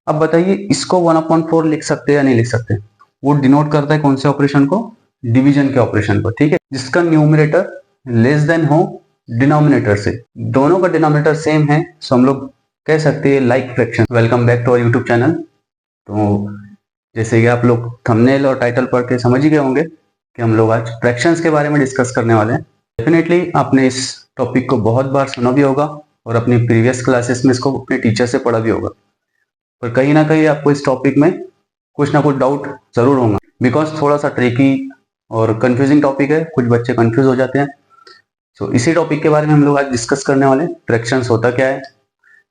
अब बताइए इसको 1/4 लिख सकते हैं या नहीं लिख सकते? वो डिनोट करता है कौन से ऑपरेशन को? डिवीजन के ऑपरेशन को, ठीक है, जिसका न्यूमरेटर लेस देन हो डिनोमिनेटर से। दोनों का डिनोमिनेटर सेम है, सो हम लोग कह सकते हैं like fraction. Welcome back to our YouTube channel. तो जैसे कि आप लोग थंबनेल और टाइटल पढ़ के समझ ही गए होंगे कि हम लोग आज फ्रैक्शंस के बारे में डिस्कस करने वाले हैं। डेफिनेटली आपने इस टॉपिक को बहुत बार सुना भी होगा और अपनी प्रीवियस क्लासेस में इसको अपने टीचर से पढ़ा भी होगा, पर कहीं ना कहीं आपको इस टॉपिक में कुछ ना कुछ डाउट जरूर होगा, बिकॉज थोड़ा सा ट्रिकी और कंफ्यूजिंग टॉपिक है, कुछ बच्चे कंफ्यूज हो जाते हैं। सो इसी टॉपिक के बारे में हम लोग आज डिस्कस करने वाले हैं। फ्रैक्शंस होता क्या है,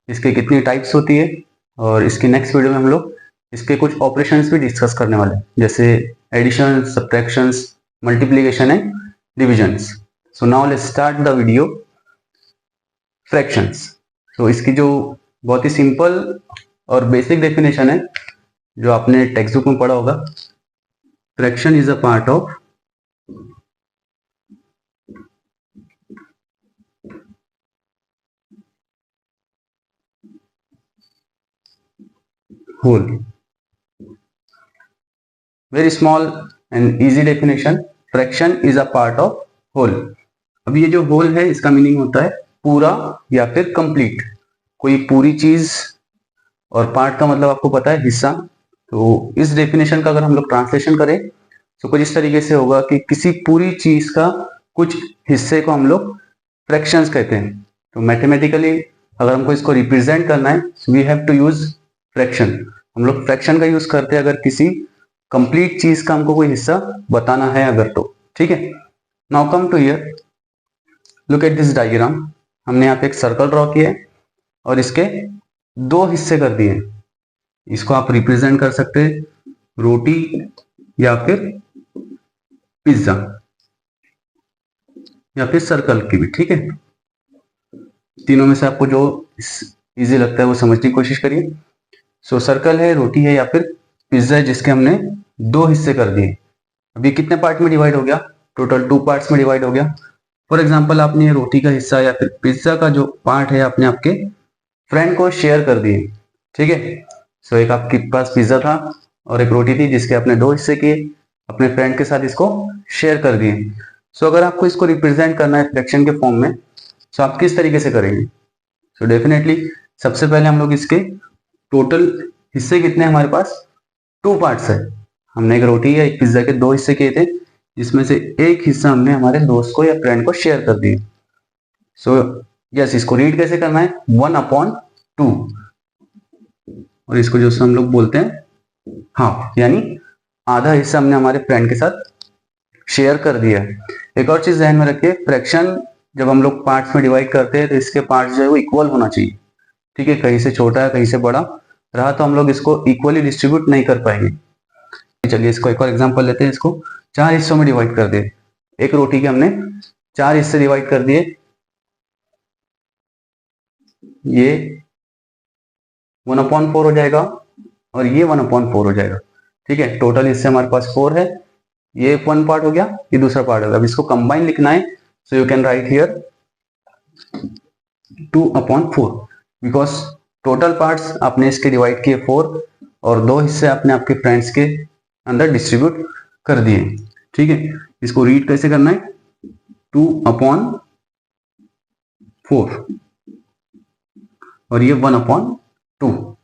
इसके कितनी टाइप्स होती है, और इसकी नेक्स्ट वीडियो में हम लोग इसके कुछ ऑपरेशंस भी डिस्कस करने वाले हैं, जैसे addition, subtractions, multiplication and divisions. So now let's start the video. Fractions, तो इसकी जो बहुत ही सिंपल और बेसिक डेफिनेशन है जो आपने टेक्स्ट बुक में पढ़ा होगा, fraction is a part of whole. Very small and easy definition, fraction is a part of whole. अब ये जो होल है इसका मीनिंग होता है पूरा या फिर कंप्लीट, कोई पूरी चीज, और पार्ट का मतलब आपको पता है हिस्सा। तो इस डेफिनेशन का अगर हम लोग ट्रांसलेशन करें तो कुछ इस तरीके से होगा कि किसी पूरी चीज का कुछ हिस्से को हम लोग फ्रैक्शंस कहते हैं। तो मैथमेटिकली अगर हमको इसको रिप्रेजेंट करना है, we have to use fraction. हम लोग फ्रैक्शन का यूज करते हैं अगर किसी कंप्लीट चीज का हमको कोई हिस्सा बताना है अगर, तो ठीक है। Now come to here, look at this diagram. हमने यहाँ पे एक सर्कल ड्रॉ किया है और इसके दो हिस्से कर दिए। इसको आप रिप्रेजेंट कर सकते हैं रोटी या फिर पिज्जा या फिर सर्कल की भी, ठीक है। तीनों में से आपको जो इजी लगता है वो समझने की कोशिश करिए। सो सर्कल है, रोटी है या फिर पिज्जा है, जिसके हमने दो हिस्से कर दिए। अभी कितने पार्ट में डिवाइड हो गया? टोटल 2 पार्ट्स में डिवाइड हो गया। फॉर एग्जाम्पल आपने रोटी का हिस्सा या फिर पिज्जा का जो पार्ट है आपने आपके फ्रेंड को शेयर कर दिए, ठीक है। सो एक आपके पास पिज्जा था और एक रोटी थी, जिसके आपने दो हिस्से किए, अपने फ्रेंड के साथ इसको शेयर कर दिए। सो अगर आपको इसको रिप्रेजेंट करना है फ्रैक्शन के फॉर्म में, तो आप किस तरीके से करेंगे? सो डेफिनेटली सबसे पहले हम लोग इसके टोटल हिस्से कितने हमारे पास 2 पार्ट्स है। हमने एक रोटी या एक पिज्जा के दो हिस्से किए थे, जिसमें से एक हिस्सा हमने हमारे दोस्त को या फ्रेंड को शेयर कर दिए। सो यस, इसको रीड कैसे करना है? 1/2, और इसको जो हम लोग बोलते हैं हाफ, यानी आधा हिस्सा हमने हमारे फ्रेंड के साथ शेयर कर दिया है। एक और चीज ध्यान में रखिए, फ्रैक्शन जब हम लोग पार्ट्स में डिवाइड करते हैं तो इसके पार्ट्स जो है वो इक्वल होना चाहिए, ठीक है। कहीं से छोटा है कहीं से बड़ा रहा तो हम लोग इसको इक्वली डिस्ट्रीब्यूट नहीं कर पाएंगे। चलिए इसको एक और एग्जांपल लेते हैं। इसको 4 हिस्सों में डिवाइड कर दिए, एक रोटी के हमने 4 हिस्से डिवाइड कर दिए। ये 1/4 हो जाएगा और ये 1/4 हो जाएगा, ठीक है। टोटल हिस्से हमारे पास 4 है, ये 1 पार्ट हो गया, ये दूसरा पार्ट हो गया। अब इसको कंबाइन लिखना है, so you can write here 2/4, because total parts आपने इसके डिवाइड किए 4 और दो हिस्से आपने आपके फ्रेंड्स के अंदर डिस्ट्रीब्यूट कर दिए, ठीक है। इसको रीड कैसे करना है? 2/4 और ये 1/2,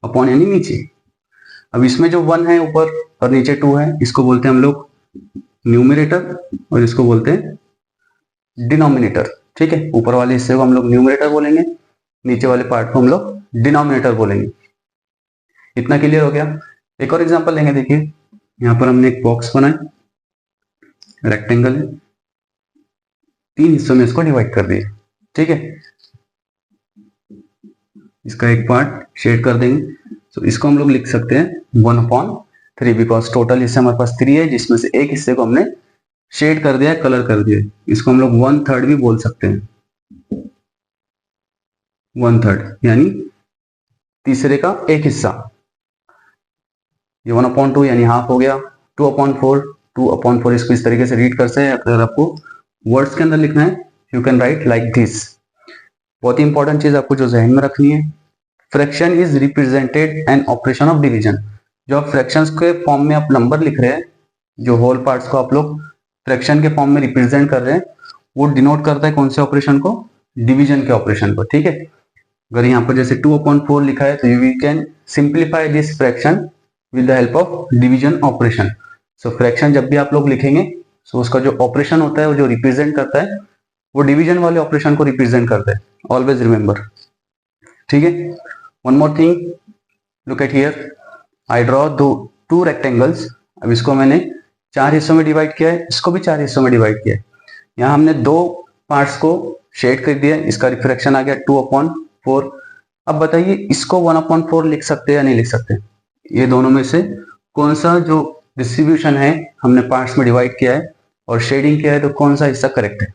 अपॉन यानी नीचे। अब इसमें जो 1 है ऊपर और नीचे 2 है, इसको बोलते हैं हम लोग न्यूमरेटर और इसको बोलते हैं डिनोमिनेटर, ठीक है। ऊपर वाले हिस्से को हम लोग न्यूमरेटर बोलेंगे, नीचे वाले पार्ट को हम लोग डिनोमिनेटर बोलेंगे। इतना क्लियर हो गया। एक और एग्जांपल लेंगे, देखिए यहाँ पर हमने एक बॉक्स बनाया, रेक्टेंगल है, 3 हिस्सों में इसको डिवाइड कर दिया, ठीक है। इसका एक पार्ट शेड कर देंगे, तो इसको हम लोग लिख सकते हैं 1/3, बिकॉज टोटल हिस्से हमारे पास 3 है, जिसमें से एक हिस्से को हमने शेड कर दिया, कलर कर दिया। इसको हम लोग 1/3 भी बोल सकते हैं, 1/3 यानी तीसरे का एक हिस्सा। ये 1/2 यानी हाफ हो गया। 2/4 इसको इस तरीके से रीड कर सकते हैं। अगर आपको वर्ड्स के अंदर लिखना है, you can write like this. बहुत ही इंपॉर्टेंट चीज आपको जो जहन में रखनी है, fraction is represented an operation of division. जो आप फ्रैक्शंस के फॉर्म में आप नंबर लिख रहे हैं, जो होल पार्ट्स को आप लोग फ्रैक्शन के फॉर्म में रिप्रेजेंट कर रहे हैं, वो डिनोट करता है कौन से ऑपरेशन को? डिवीजन के ऑपरेशन को। ठीक है, अगर यहाँ पर जैसे 2/4 लिखा है तो we can simplify this fraction with the help of division operation. So fraction जब भी आप लोग लिखेंगे तो उसका जो ऑपरेशन होता है वो जो रिप्रेजेंट करता है वो डिवीजन वाले ऑपरेशन को रिप्रेजेंट करता है। Always remember. ठीक है, one more thing, look at here, I draw two rectangles. अब इसको मैंने 4 हिस्सों में डिवाइड किया है, इसको भी 4 हिस्सों में डिवाइड किया है। यहाँ हमने 2 पार्ट्स को शेड कर दिया, इसका रिफ्रैक्शन आ गया 2/4। अब बताइए इसको 1/4 लिख सकते हैं या नहीं लिख सकते? ये दोनों में से कौन सा जो डिस्ट्रीब्यूशन है, हमने पार्ट्स में डिवाइड किया है और शेडिंग किया है, तो कौन सा हिस्सा करेक्ट है?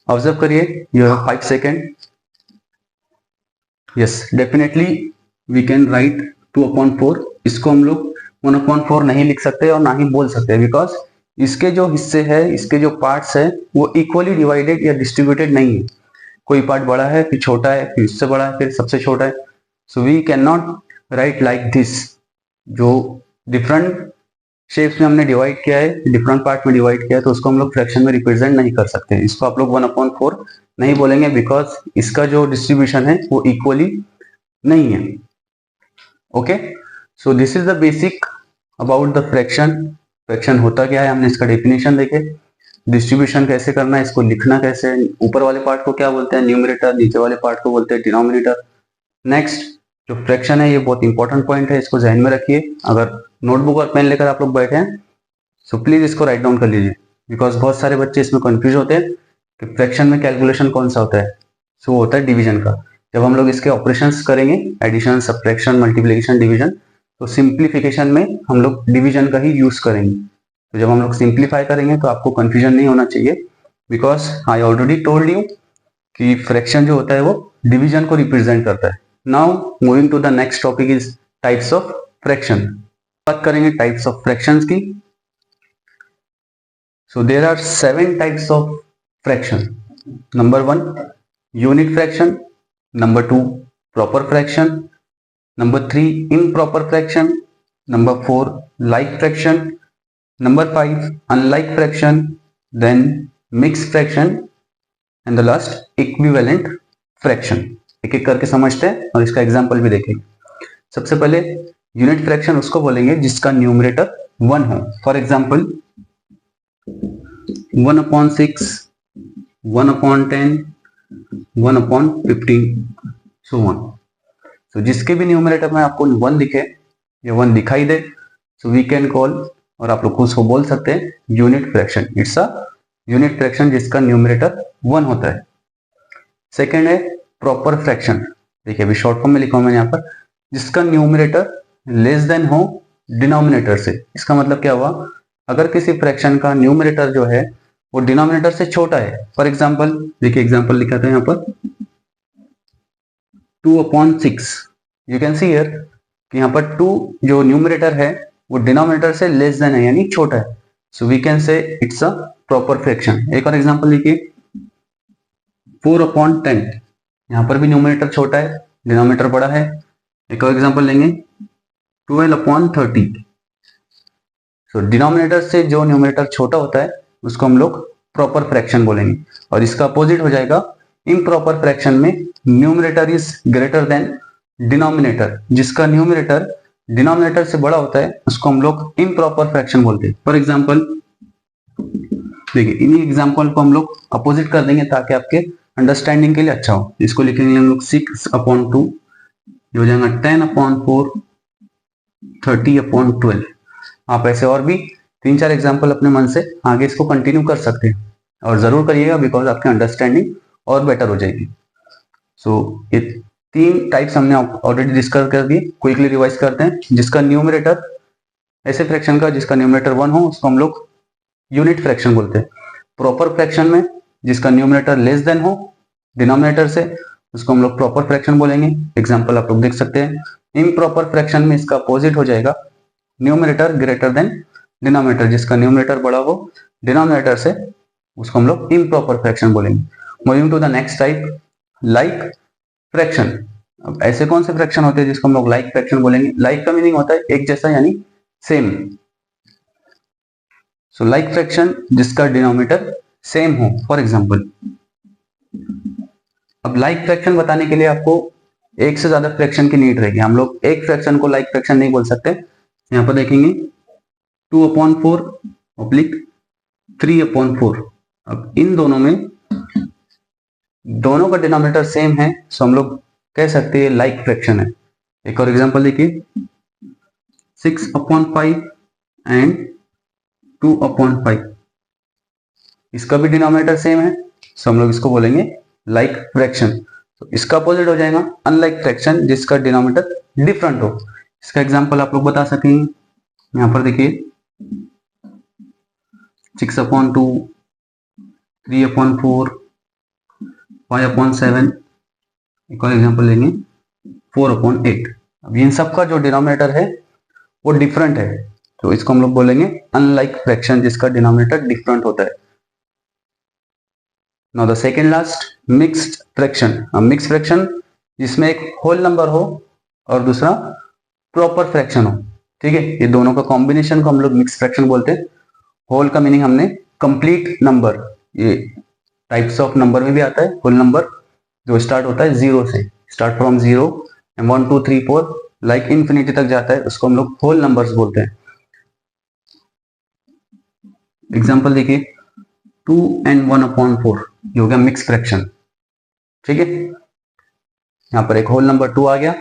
ऑब्जर्व करिए, you have 5 second. Yes, definitely we can write 2/4। इसको हम लोग 1/4 नहीं लिख सकते और ना ही बोल सकते, बिकॉज इसके जो हिस्से हैं, इसके जो पार्ट्स है वो इक्वली डिवाइडेड या डिस्ट्रीब्यूटेड नहीं है। कोई पार्ट बड़ा है, फिर छोटा है, फिर इससे बड़ा है, फिर सबसे छोटा है। So we can not write like this. जो डिफरेंट शेप्स में हमने डिवाइड किया है, डिफरेंट पार्ट में डिवाइड किया है, तो उसको हम लोग फ्रैक्शन में रिप्रेजेंट नहीं कर सकते। इसको आप लोग 1/4 नहीं बोलेंगे, बिकॉज इसका जो डिस्ट्रीब्यूशन है वो इक्वली नहीं है। Okay, so this is the basic about the fraction. Fraction होता क्या है, हमने इसका डेफिनेशन देखे, डिस्ट्रीब्यूशन कैसे करना है, इसको लिखना कैसे है, ऊपर वाले पार्ट को क्या बोलते हैं न्यूमरेटर, नीचे वाले पार्ट को बोलते हैं डिनोमिनेटर। नेक्स्ट जो फ्रैक्शन है ये बहुत इंपॉर्टेंट पॉइंट है, इसको ध्यान में रखिए। अगर नोटबुक और पेन लेकर आप लोग बैठे हैं सो प्लीज इसको राइट डाउन कर लीजिए, बिकॉज बहुत सारे बच्चे इसमें कंफ्यूज होते हैं कि फ्रैक्शन में कैलकुलेशन कौन सा होता है। सो वो होता है डिवीजन का। जब हम लोग इसके ऑपरेशंस करेंगे, एडिशन, सब्ट्रैक्शन, मल्टीप्लिकेशन, डिवीजन, तो सिंप्लीफिकेशन में हम लोग डिवीजन का ही यूज करेंगे। तो जब हम लोग सिंप्लीफाई करेंगे तो आपको कंफ्यूजन नहीं होना चाहिए, because I already told you कि फ्रैक्शन जो होता है वो डिवीजन को रिप्रेजेंट करता है। Now moving to the next topic is types of fraction. बात करेंगे टाइप्स ऑफ फ्रैक्शंस की। So there are 7 types of fraction. Number 1 unit fraction, number 2 proper fraction, number 3 improper fraction, number 4 like fraction, number 5 unlike fraction, then mix fraction and the last equivalent fraction. एक एक करके समझते हैं और इसका example भी देखेंगे। सबसे पहले यूनिट फ्रैक्शन उसको बोलेंगे जिसका न्यूमरेटर 1 हो। For example 1/6, 1/10, 1/15, so on. तो जिसके भी न्यूमरेटर में आपको 1 दिखे या 1 दिखाई दे, सो वी कैन कॉल, और आप लोग उसको बोल सकते हैं unit fraction. It's a unit fraction जिसका न्यूमरेटर 1 होता है। सेकेंड है प्रॉपर फ्रैक्शन। देखिए अभी शॉर्ट फॉर्म में लिखा हूं मैंने यहाँ पर, जिसका न्यूमरेटर लेस देन हो डिनोमिनेटर से। इसका मतलब क्या हुआ, अगर किसी फ्रैक्शन का न्यूमरेटर जो है वो डिनोमिनेटर से छोटा है। फॉर एग्जांपल देखिए एग्जांपल लिखा था यहाँ पर 2/6। यू कैन सी हियर कि यहाँ पर 2 जो न्यूमरेटर है वो डिनोमिनेटर से लेस देन है, यानी छोटा है। So we can say it's a proper fraction. एक और एग्जांपल लिखिए 4/10। यहाँ पर भी न्यूमरेटर छोटा है, डिनोमिनेटर बड़ा है। एक और एग्जांपल लेंगे 12/30। सो डिनोमिनेटर से जो न्यूमरेटर छोटा होता है उसको हम लोग प्रॉपर फ्रैक्शन बोलेंगे, और इसका अपोजिट हो जाएगा इम्प्रॉपर फ्रैक्शन में numerator is greater than denominator. जिसका न्यूमरेटर डिनोमिनेटर से बड़ा होता है उसको हम लोग इम्प्रॉपर फ्रैक्शन बोलते हैं। फॉर एग्जांपल देखिए इन्हीं एग्जांपल को हम लोग अपोजिट कर देंगे ताकि आपके अंडरस्टैंडिंग के लिए अच्छा हो। इसको लिखेंगे हम लोग 6/2, ये हो जाएगा 10/4, 30/12। आप ऐसे और भी 3-4 एग्जांपल अपने मन से आगे इसको कंटिन्यू कर सकते हैं, और जरूर करिएगा, बिकॉज आपकी अंडरस्टैंडिंग और बेटर हो जाएगी। सो ये 3 टाइप्स हमने ऑलरेडी डिस्कस कर दिए, क्विकली रिवाइज करते हैं। जिसका न्यूमरेटर, ऐसे फ्रैक्शन का जिसका न्यूमरेटर 1 हो उसको हम लोग यूनिट फ्रैक्शन बोलते हैं। प्रॉपर फ्रैक्शन में जिसका न्यूमरेटर लेस देन हो डिनोमिनेटर से उसको हम लोग प्रॉपर फ्रैक्शन बोलेंगे। एग्जांपल आप लोग देख सकते हैं। इम्प्रॉपर फ्रैक्शन में इसका अपोजिट हो जाएगा न्यूमरेटर ग्रेटर देन डिनोमिनेटर। जिसका न्यूमरेटर बड़ा हो डिनोमिनेटर से उसको हम लोग इम्प्रॉपर फ्रैक्शन बोलेंगे। Moving to the next type, like fraction. अब ऐसे कौन से फ्रैक्शन होते हैं जिसको हम लोग लाइक फ्रैक्शन बोलेंगे? लाइक का मीनिंग होता है एक जैसा यानी सेम। सो लाइक फ्रैक्शन जिसका डिनोमिनेटर सेम हो, फॉर एग्जांपल। अब लाइक फ्रैक्शन बताने के लिए आपको एक से ज्यादा फ्रैक्शन की नीड रहेगी। हम लोग एक फ्रैक्शन को लाइक फ्रैक्शन नहीं बोल सकते। यहां पर देखेंगे 2/4 ऑब्लिक 3/4। अब इन दोनों में दोनों का डिनोमिनेटर सेम है, सो हम लोग कह सकते हैं लाइक फ्रैक्शन है। एक और एग्जांपल देखिए 6/5 एंड 2/5। इसका भी डिनोमिनेटर सेम है, सो हम लोग इसको बोलेंगे लाइक फ्रैक्शन। तो इसका अपोजिट हो जाएगा अनलाइक फ्रैक्शन जिसका डिनोमिनेटर डिफरेंट हो। इसका एग्जांपल आप लोग बता सकेंगे। यहां पर देखिए 6/2, 3/4, 5/7। एक और एग्जांपल लेंगे 4/8। अब इन सब का जो डिनोमिनेटर है वो डिफरेंट है, तो इसको हम लोग बोलेंगे अनलाइक फ्रैक्शन जिसका डिनोमिनेटर डिफरेंट होता है। Now the second last mixed fraction. Mixed fraction जिसमें एक होल नंबर हो और दूसरा प्रॉपर फ्रैक्शन हो। ठीक है, ये दोनों का कॉम्बिनेशन को हम लोग मिक्स्ड फ्रैक्शन बोलते हैं। होल का मीनिंग हमने कंप्लीट नंबर, ये टाइप्स ऑफ नंबर में भी आता है। होल नंबर जो स्टार्ट होता है जीरो से, start from 0 and 1 2 3 4 like infinity तक जाता है, उसको हम लोग होल नंबर्स बोलते हैं। एग्जांपल देखिए 2 एंड 1/4, ये हो गया मिक्स फ्रैक्शन। ठीक है, यहां पर एक होल नंबर 2 आ गया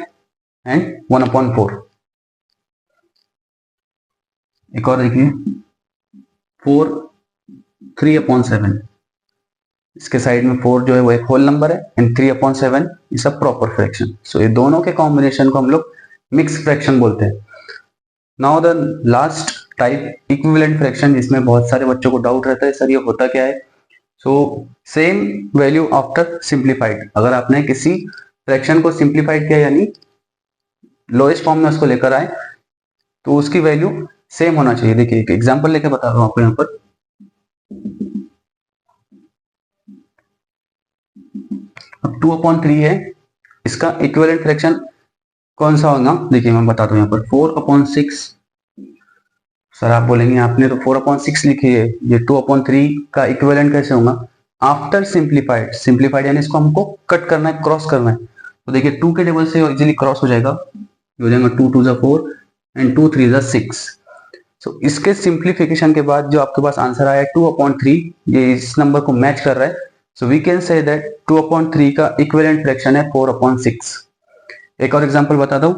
एंड 1/4। एक और देखिए 4 3/7। इसके साइड में 4 जो है वो एक होल नंबर है and 3/7 is a proper fraction. So ये दोनों के कॉम्बिनेशन को हम लोग मिक्स फ्रैक्शन बोलते हैं। Now the last type equivalent fraction, जिसमें बहुत सारे बच्चों को डाउट रहता है सर ये होता क्या है। So same value after simplified. अगर आपने किसी फ्रैक्शन को सिंप्लीफाइड किया यानी लोएस्ट फॉर्म में उसको लेकर आए तो उसकी वैल्यू सेम होना चाहिए। देखिए एक एग्जांपल लेके बता रहा हूं आपको। यहां पर अब 2/3 है, इसका इक्विवेलेंट फ्रैक्शन कौन सा होगा? देखिए मैं बताता हूं। यहां पर 4/6। सर आप बोलेंगे आपने तो 4/6 लिखी है, ये 2/3 का इक्विवेलेंट कैसे होगा? After simplified. सिंप्लीफाइड यानी इसको हमको कट करना है, क्रॉस करना है। तो देखिए 2 के टेबल से इजीली क्रॉस हो जाएगा, हो जाएगा 2 2 4 एंड 2 3 6। सो इसके सिंप्लीफिकेशन के बाद जो आपके पास आंसर आया 2/3, ये इस नंबर को मैच कर रहा है। So we can say that 2/3 का इक्विवेलेंट फ्रैक्शन है 4/6। एक और एग्जांपल बता दूं।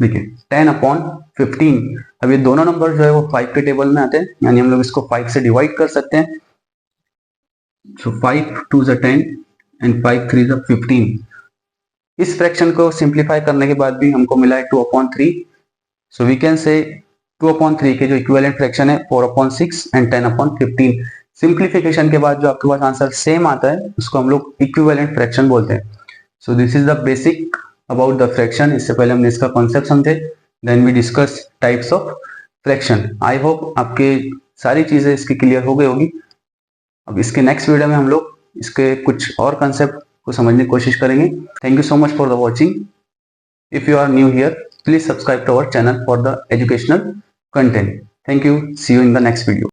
देखिए 10/15। अब ये दोनों नंबर जो है वो 5 के टेबल में आते हैं, यानी हम लोग इसको 5 से डिवाइड कर सकते हैं। सो 5 2 is 10 एंड 5 3 is 15। इस फ्रैक्शन को सिंप्लीफाई करने के बाद भी हमको मिला है 2/3। सो वी कैन से 2/3 के जो इक्विवेलेंट फ्रैक्शन है 4/6 एंड 10/15। सिंप्लीफिकेशन के बाद जो आपके पास आंसर सेम आता है उसको हम लोग इक्विवेलेंट फ्रैक्शन बोलते हैं। So this is the basic about the fraction. इससे पहले हमने इसका कॉन्सेप्ट समझे, then we discuss types of fraction. I hope आपके सारी चीजें इसकी क्लियर हो गई होगी। अब इसके नेक्स्ट वीडियो में हम लोग इसके कुछ और कंसेप्ट को समझने की कोशिश करेंगे। Thank you so much for the watching. If you are new here, please subscribe to our channel for the educational content. Thank you. See you in the next video.